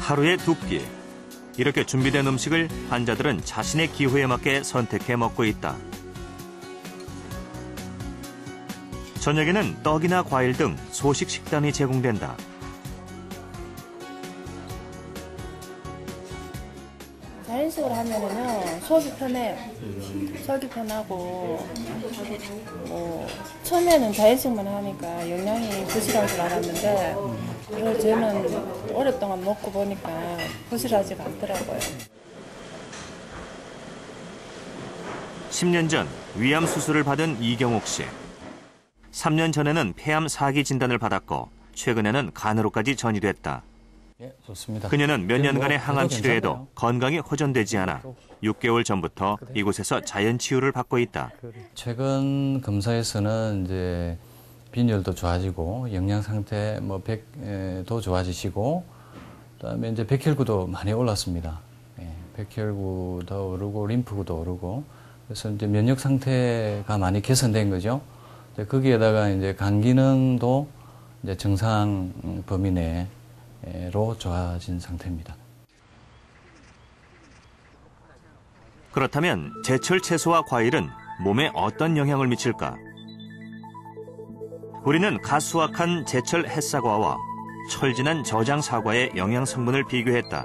하루에 2끼. 이렇게 준비된 음식을 환자들은 자신의 기호에 맞게 선택해 먹고 있다. 저녁에는 떡이나 과일 등 소식 식단이 제공된다. 자연식으로 하면은요, 속이 편해요. 속이 편하고, 처음에는 자연식만 하니까 영양이 부실한 줄 알았는데, 이걸 저는 오랫동안 먹고 보니까 부실하지가 않더라고요. 10년 전 위암 수술을 받은 이경옥 씨. 3년 전에는 폐암 4기 진단을 받았고 최근에는 간으로까지 전이됐다. 예, 좋습니다. 그녀는 몇 년간의 항암 치료에도 건강이 호전되지 않아 6개월 전부터 이곳에서 자연 치유를 받고 있다. 최근 검사에서는 이제 빈혈도 좋아지고 영양 상태 백도 좋아지시고 그다음에 이제 백혈구도 많이 올랐습니다. 예, 백혈구도 오르고 림프구도 오르고 그래서 이제 면역 상태가 많이 개선된 거죠. 거기에다가 이제 간 기능도 이제 정상 범위 내로 좋아진 상태입니다. 그렇다면 제철 채소와 과일은 몸에 어떤 영향을 미칠까? 우리는 갓 수확한 제철 햇사과와 철진한 저장 사과의 영양 성분을 비교했다.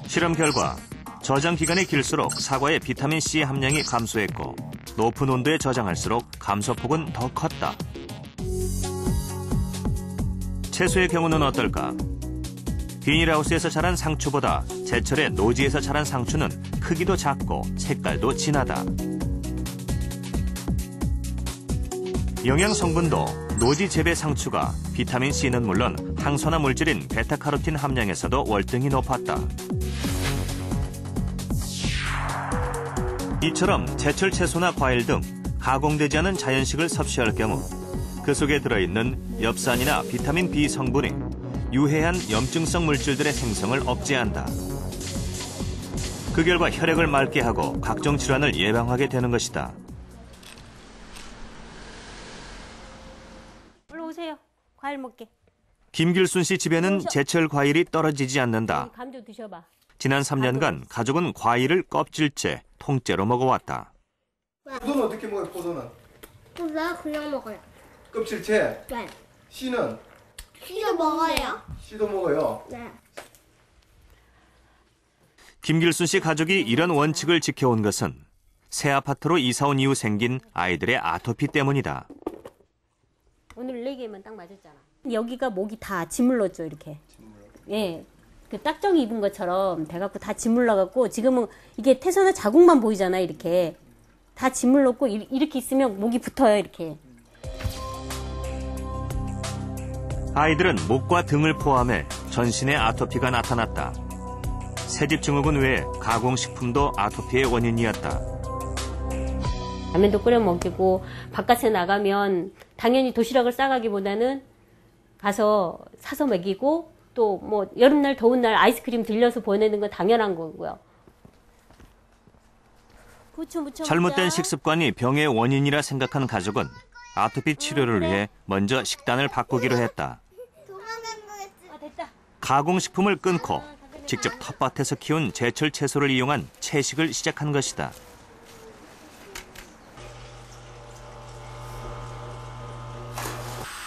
실험 결과 저장 기간이 길수록 사과의 비타민C 함량이 감소했고 높은 온도에 저장할수록 감소폭은 더 컸다. 채소의 경우는 어떨까? 비닐하우스에서 자란 상추보다 제철의 노지에서 자란 상추는 크기도 작고 색깔도 진하다. 영양 성분도 노지 재배 상추가 비타민C는 물론 항산화 물질인 베타카로틴 함량에서도 월등히 높았다. 이처럼 제철 채소나 과일 등 가공되지 않은 자연식을 섭취할 경우 그 속에 들어있는 엽산이나 비타민 B 성분이 유해한 염증성 물질들의 생성을 억제한다. 그 결과 혈액을 맑게 하고 각종 질환을 예방하게 되는 것이다. 올라오세요. 과일 먹게. 김길순 씨 집에는 제철 과일이 떨어지지 않는다. 감도 드셔봐. 지난 3년간 가족은 과일을 껍질째, 통째로 먹어왔다. 포도는 어떻게 먹어요, 포도는? 나 그냥 먹어요. 껍질째? 네. 씨는? 씨도 먹어요. 씨도 먹어요? 네. 김길순 씨 가족이 이런 원칙을 지켜온 것은 새 아파트로 이사 온 이후 생긴 아이들의 아토피 때문이다. 오늘 4개만 딱 맞았잖아. 여기가 목이 다 짓물렀죠, 이렇게. 예. 그 딱정이 입은 것처럼 돼갖고 다 짓물러갖고 지금은 이게 태서나 자국만 보이잖아요, 이렇게. 다 짓물렀고 이렇게 있으면 목이 붙어요, 이렇게. 아이들은 목과 등을 포함해 전신에 아토피가 나타났다. 새집 증후군 외에 가공식품도 아토피의 원인이었다. 라면도 끓여 먹이고 바깥에 나가면 당연히 도시락을 싸가기보다는 가서 사서 먹이고 또 뭐 여름날 더운 날 아이스크림 들려서 보내는 건 당연한 거고요. 잘못된 식습관이 병의 원인이라 생각한 가족은 아토피 치료를 위해 먼저 식단을 바꾸기로 했다. 가공식품을 끊고 직접 텃밭에서 키운 제철 채소를 이용한 채식을 시작한 것이다.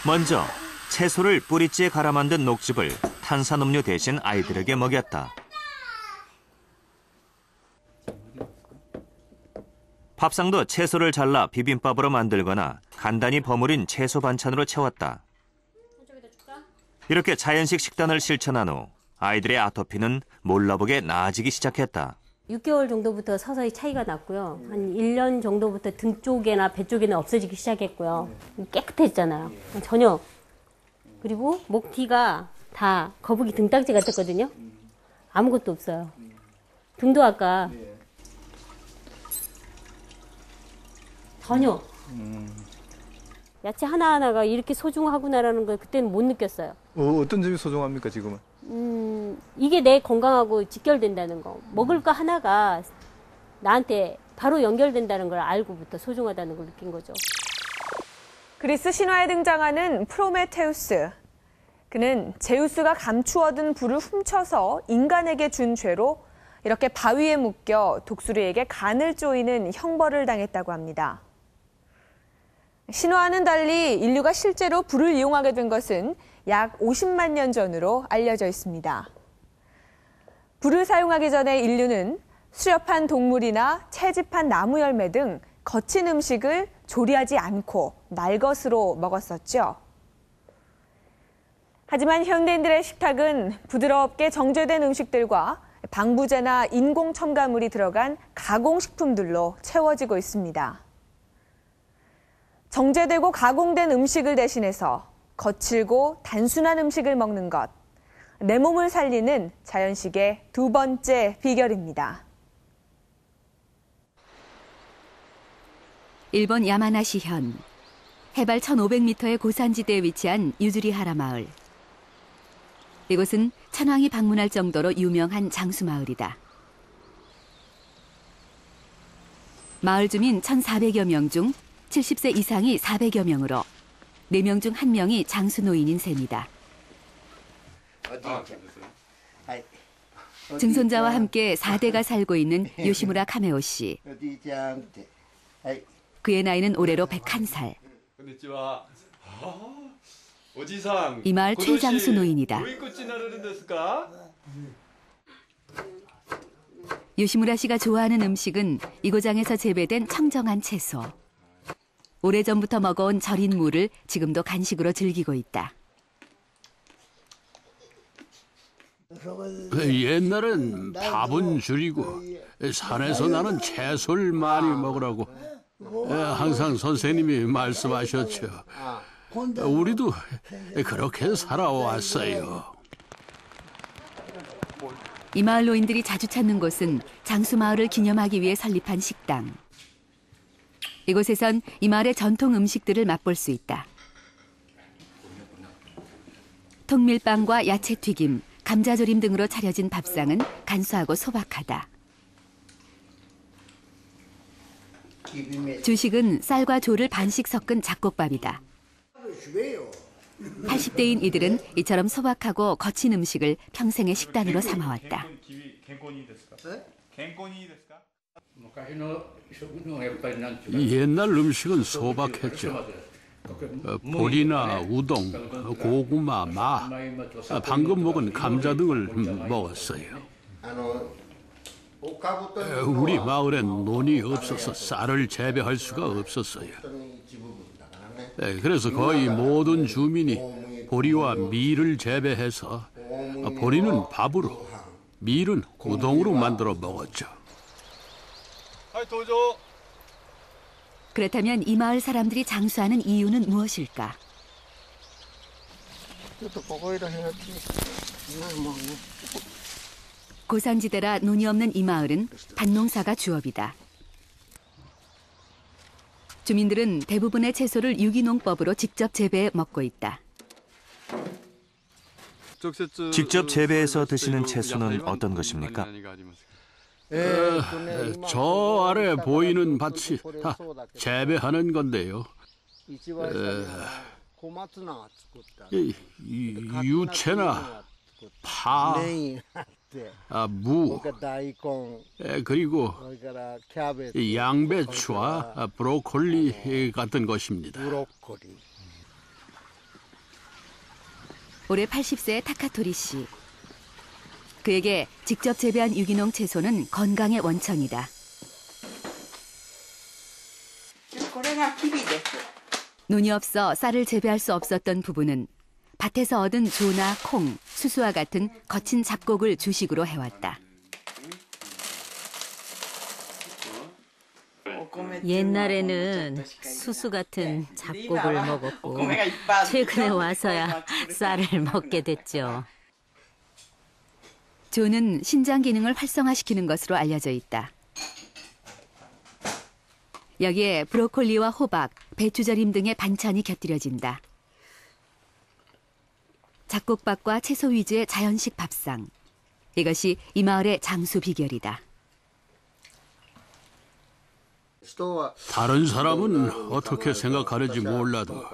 먼저 채소를 뿌리째 갈아 만든 녹즙을 탄산음료 대신 아이들에게 먹였다. 밥상도 채소를 잘라 비빔밥으로 만들거나 간단히 버무린 채소 반찬으로 채웠다. 이렇게 자연식 식단을 실천한 후 아이들의 아토피는 몰라보게 나아지기 시작했다. 6개월 정도부터 서서히 차이가 났고요. 한 1년 정도부터 등 쪽이나 배 쪽에는 없어지기 시작했고요. 깨끗해졌잖아요. 전혀. 그리고 목 뒤가 다 거북이 등딱지 같았거든요. 아무것도 없어요. 등도 아까 전혀. 야채 하나하나가 이렇게 소중하구나라는 걸 그때는 못 느꼈어요. 어떤 점이 소중합니까, 지금은? 이게 내 건강하고 직결된다는 거. 먹을 거 하나가 나한테 바로 연결된다는 걸 알고부터 소중하다는 걸 느낀 거죠. 그리스 신화에 등장하는 프로메테우스. 그는 제우스가 감추어둔 불을 훔쳐서 인간에게 준 죄로 이렇게 바위에 묶여 독수리에게 간을 조이는 형벌을 당했다고 합니다. 신화와는 달리 인류가 실제로 불을 이용하게 된 것은 약 50만 년 전으로 알려져 있습니다. 불을 사용하기 전에 인류는 수렵한 동물이나 채집한 나무 열매 등 거친 음식을 조리하지 않고 날 것으로 먹었었죠. 하지만 현대인들의 식탁은 부드럽게 정제된 음식들과 방부제나 인공 첨가물이 들어간 가공식품들로 채워지고 있습니다. 정제되고 가공된 음식을 대신해서 거칠고 단순한 음식을 먹는 것, 내 몸을 살리는 자연식의 두 번째 비결입니다. 일본 야마나시현, 해발 1500m의 고산지대에 위치한 유즈리하라 마을. 이곳은 천황이 방문할 정도로 유명한 장수마을이다. 마을 주민 1,400여 명 중 70세 이상이 400여 명으로 4명 중 1명이 장수 노인인 셈이다. 증손자와 함께 4대가 살고 있는 요시무라 카메오 씨. 그의 나이는 올해로 101살. 이 마을 최장수 노인이다. 요시무라 씨가 좋아하는 음식은 이 고장에서 재배된 청정한 채소. 오래전부터 먹어온 절인 무를 지금도 간식으로 즐기고 있다. 옛날엔 밥은 줄이고 산에서 나는 채소를 많이 먹으라고 항상 선생님이 말씀하셨죠. 우리도 그렇게 살아왔어요. 이 마을 노인들이 자주 찾는 곳은 장수마을을 기념하기 위해 설립한 식당. 이곳에선 이 마을의 전통 음식들을 맛볼 수 있다. 통밀빵과 야채튀김, 감자조림 등으로 차려진 밥상은 간소하고 소박하다. 주식은 쌀과 조를 반씩 섞은 잡곡밥이다. 80대인 이들은 이처럼 소박하고 거친 음식을 평생의 식단으로 삼아왔다. 옛날 음식은 소박했죠. 보리나 우동, 고구마, 마, 방금 먹은 감자 등을 먹었어요. 우리 마을엔 논이 없어서 쌀을 재배할 수가 없었어요. 그래서 거의 모든 주민이 보리와 밀을 재배해서 보리는 밥으로, 밀은 우동으로 만들어 먹었죠. 그렇다면 이 마을 사람들이 장수하는 이유는 무엇일까? 고산지대라 눈이 없는 이 마을은 밭농사가 주업이다. 주민들은 대부분의 채소를 유기농법으로 직접 재배해 먹고 있다. 직접 재배해서 드시는 채소는 어떤 것입니까? 저 아래 보이는 밭이 다 재배하는 건데요. 유채나 파, 무, 그리고 양배추와 브로콜리 같은 것입니다. 올해 80세의 타카토리 씨. 그에게 직접 재배한 유기농 채소는 건강의 원천이다. 눈이 없어 쌀을 재배할 수 없었던 부부는 밭에서 얻은 조나 콩, 수수와 같은 거친 잡곡을 주식으로 해왔다. 옛날에는 수수 같은 잡곡을 먹었고 최근에 와서야 쌀을 먹게 됐죠. 조는 신장 기능을 활성화시키는 것으로 알려져 있다. 여기에 브로콜리와 호박, 배추절임 등의 반찬이 곁들여진다. 잡곡밥과 채소 위주의 자연식 밥상. 이것이 이 마을의 장수 비결이다. 다른 사람은 어떻게 생각하는지 몰라도